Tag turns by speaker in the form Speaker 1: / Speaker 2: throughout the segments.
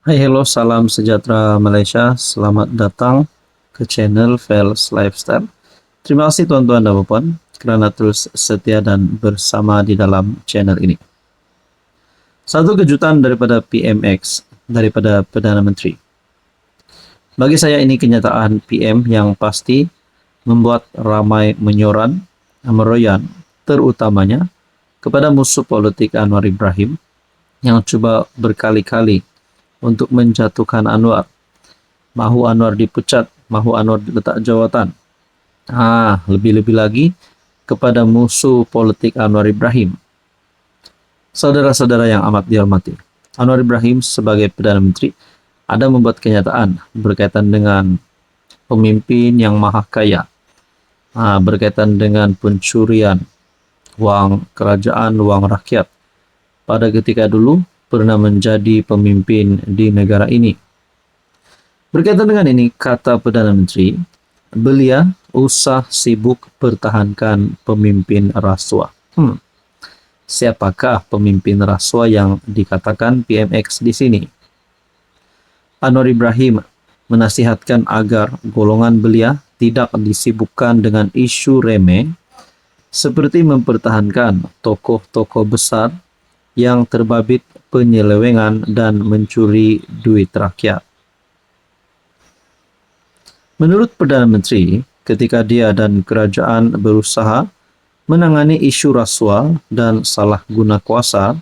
Speaker 1: Hai, hello, salam sejahtera Malaysia. Selamat datang ke channel Fels Lifestyle. Terima kasih tuan-tuan dan puan kerana terus setia dan bersama di dalam channel ini. Satu kejutan daripada PMX, daripada Perdana Menteri. Bagi saya ini kenyataan PM yang pasti membuat ramai menyoran, meroyan, terutamanya kepada musuh politik Anwar Ibrahim yang cuba berkali-kali untuk menjatuhkan Anwar. Mahu Anwar dipecat, mahu Anwar diletak jawatan. Lebih-lebih lagi kepada musuh politik Anwar Ibrahim. Saudara-saudara yang amat dihormati, Anwar Ibrahim sebagai Perdana Menteri ada membuat kenyataan berkaitan dengan pemimpin yang maha kaya, berkaitan dengan pencurian wang kerajaan, wang rakyat. Pada ketika dulu pernah menjadi pemimpin di negara ini. Berkaitan dengan ini, kata Perdana Menteri, beliau usah sibuk pertahankan pemimpin rasuah. Siapakah pemimpin rasuah yang dikatakan PMX di sini? Anwar Ibrahim menasihatkan agar golongan beliau tidak disibukkan dengan isu remeh seperti mempertahankan tokoh-tokoh besar yang terbabit penyelewengan dan mencuri duit rakyat. Menurut Perdana Menteri, ketika dia dan kerajaan berusaha menangani isu rasuah dan salah guna kuasa,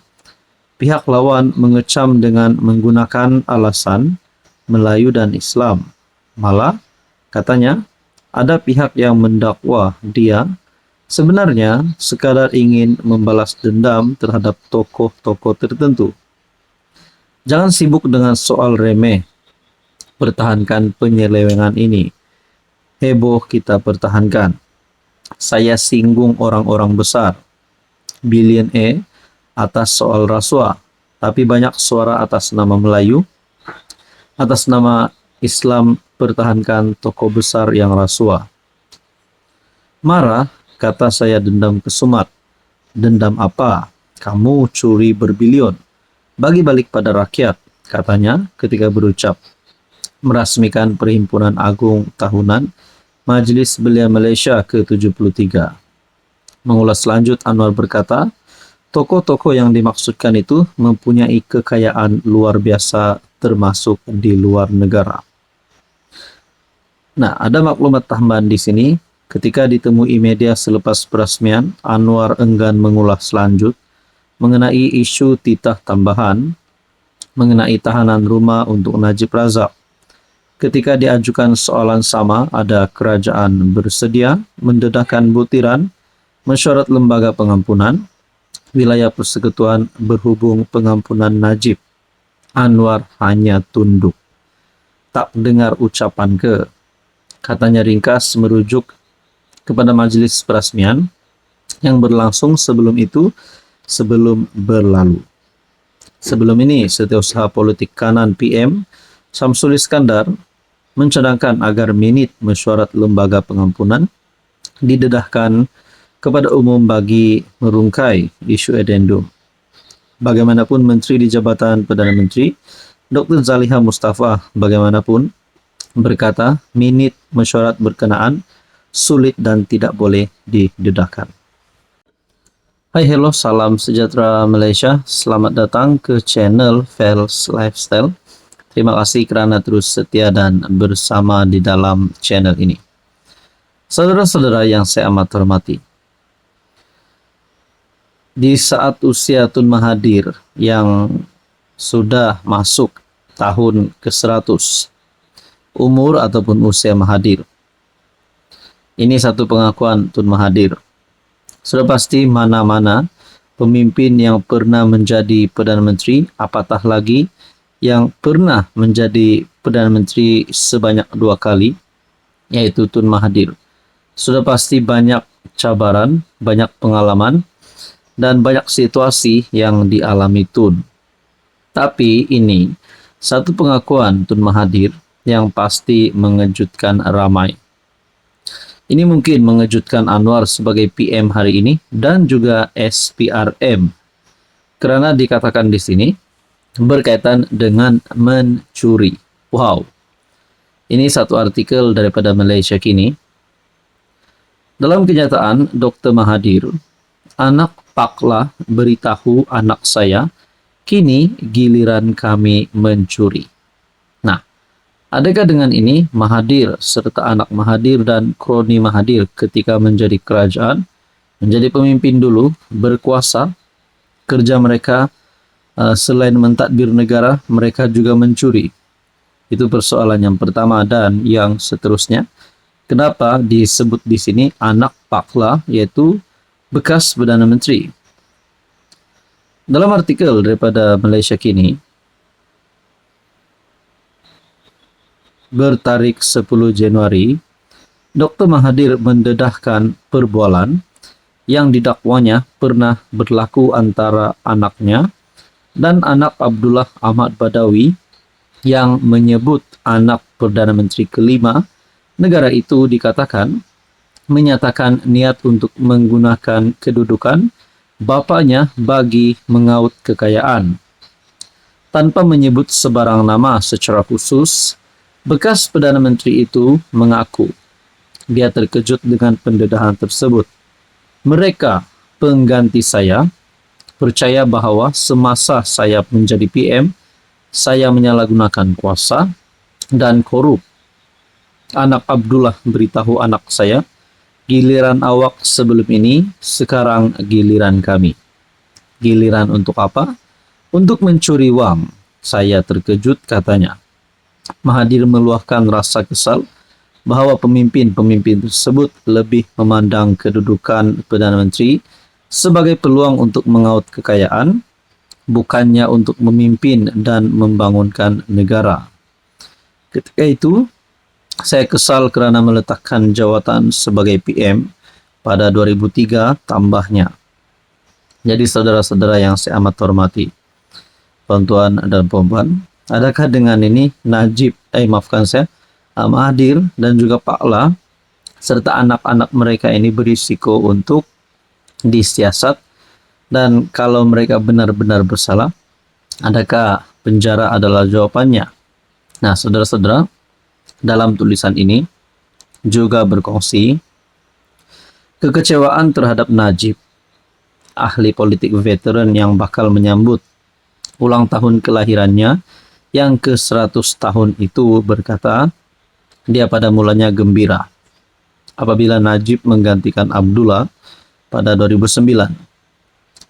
Speaker 1: pihak lawan mengecam dengan menggunakan alasan Melayu dan Islam. Malah, katanya, ada pihak yang mendakwa dia sebenarnya sekadar ingin membalas dendam terhadap tokoh-tokoh tertentu. Jangan sibuk dengan soal remeh. Pertahankan penyelewengan ini. Heboh kita pertahankan. Saya singgung orang-orang besar, bilioner atas soal rasuah, tapi banyak suara atas nama Melayu, atas nama Islam pertahankan tokoh besar yang rasuah. Marah, kata saya dendam kesumat. Dendam apa? Kamu curi berbilion. Bagi balik pada rakyat, katanya ketika berucap merasmikan Perhimpunan Agung Tahunan Majlis Belia Malaysia ke-73. Mengulas lanjut, Anwar berkata, tokoh-tokoh yang dimaksudkan itu mempunyai kekayaan luar biasa termasuk di luar negara. Nah, ada maklumat tambahan di sini. Ketika ditemui media selepas peresmian, Anwar enggan mengulas lanjut mengenai isu titah tambahan mengenai tahanan rumah untuk Najib Razak. Ketika diajukan soalan sama, ada kerajaan bersedia mendedahkan butiran mesyuarat lembaga pengampunan wilayah persekutuan berhubung pengampunan Najib. Anwar hanya tunduk. Tak dengar ucapan ke. Katanya ringkas merujuk kepada majlis peresmian yang berlangsung sebelum berlalu. Sebelum ini, setiausaha politik kanan PM Syamsul Iskandar mencadangkan agar minit mesyuarat lembaga pengampunan didedahkan kepada umum bagi merungkai isu addendum. Bagaimanapun Menteri di Jabatan Perdana Menteri, Dr. Zaliha Mustafa bagaimanapun berkata minit mesyuarat berkenaan sulit dan tidak boleh didedahkan. Hai, hello, salam sejahtera Malaysia. Selamat datang ke channel Fels Lifestyle. Terima kasih kerana terus setia dan bersama di dalam channel ini. Saudara-saudara yang saya amat hormati, di saat usia Tun Mahathir yang sudah masuk tahun ke-100, umur ataupun usia Mahathir, ini satu pengakuan Tun Mahathir. Sudah pasti mana-mana pemimpin yang pernah menjadi Perdana Menteri, apatah lagi yang pernah menjadi Perdana Menteri sebanyak 2 kali, yaitu Tun Mahathir. Sudah pasti banyak cabaran, banyak pengalaman, dan banyak situasi yang dialami Tun. Tapi ini satu pengakuan Tun Mahathir yang pasti mengejutkan ramai. Ini mungkin mengejutkan Anwar sebagai PM hari ini dan juga SPRM. Kerana dikatakan di sini, berkaitan dengan mencuri. Wow, ini satu artikel daripada Malaysia Kini. Dalam kenyataan, Dr. Mahathir, anak paklah beritahu anak saya, kini giliran kami mencuri. Nah, adakah dengan ini Mahathir serta anak Mahathir dan kroni Mahathir ketika menjadi kerajaan, menjadi pemimpin dulu, berkuasa, kerja mereka selain mentadbir negara, mereka juga mencuri? Itu persoalan yang pertama. Dan yang seterusnya, kenapa disebut di sini anak pakla, yaitu bekas Perdana Menteri? Dalam artikel daripada Malaysia Kini, bertarik 10 Januari, Dr. Mahathir mendedahkan perbualan yang didakwanya pernah berlaku antara anaknya dan anak Abdullah Ahmad Badawi, yang menyebut anak Perdana Menteri kelima negara itu dikatakan menyatakan niat untuk menggunakan kedudukan bapaknya bagi mengaut kekayaan. Tanpa menyebut sebarang nama secara khusus, bekas Perdana Menteri itu mengaku dia terkejut dengan pendedahan tersebut. Mereka, pengganti saya, percaya bahawa semasa saya menjadi PM, saya menyalahgunakan kuasa dan korup. Anak Abdullah beritahu anak saya, giliran awak sebelum ini, sekarang giliran kami. Giliran untuk apa? Untuk mencuri wang. Saya terkejut, katanya. Mahathir meluahkan rasa kesal bahawa pemimpin-pemimpin tersebut lebih memandang kedudukan Perdana Menteri sebagai peluang untuk mengaut kekayaan, bukannya untuk memimpin dan membangunkan negara. Ketika itu, saya kesal kerana meletakkan jawatan sebagai PM pada 2003, tambahnya. Jadi saudara-saudara yang saya amat hormati, tuan-tuan dan puan-puan, adakah dengan ini Mahathir dan juga Pak La serta anak-anak mereka ini berisiko untuk disiasat, dan kalau mereka benar-benar bersalah, adakah penjara adalah jawapannya? Nah, saudara-saudara, dalam tulisan ini juga berkongsi kekecewaan terhadap Najib, ahli politik veteran yang bakal menyambut ulang tahun kelahirannya yang ke-100 tahun itu, berkata dia pada mulanya gembira apabila Najib menggantikan Abdullah pada 2009.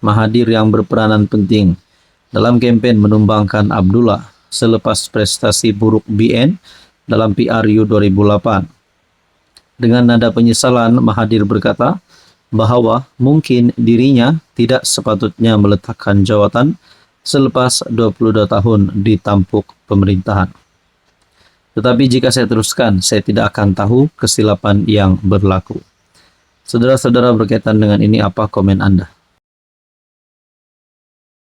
Speaker 1: Mahathir yang berperanan penting dalam kempen menumbangkan Abdullah selepas prestasi buruk BN dalam PRU 2008. Dengan nada penyesalan, Mahathir berkata bahawa mungkin dirinya tidak sepatutnya meletakkan jawatan selepas 22 tahun di tampuk pemerintahan. Tetapi jika saya teruskan, saya tidak akan tahu kesilapan yang berlaku. Saudara-saudara, berkaitan dengan ini, apa komen Anda?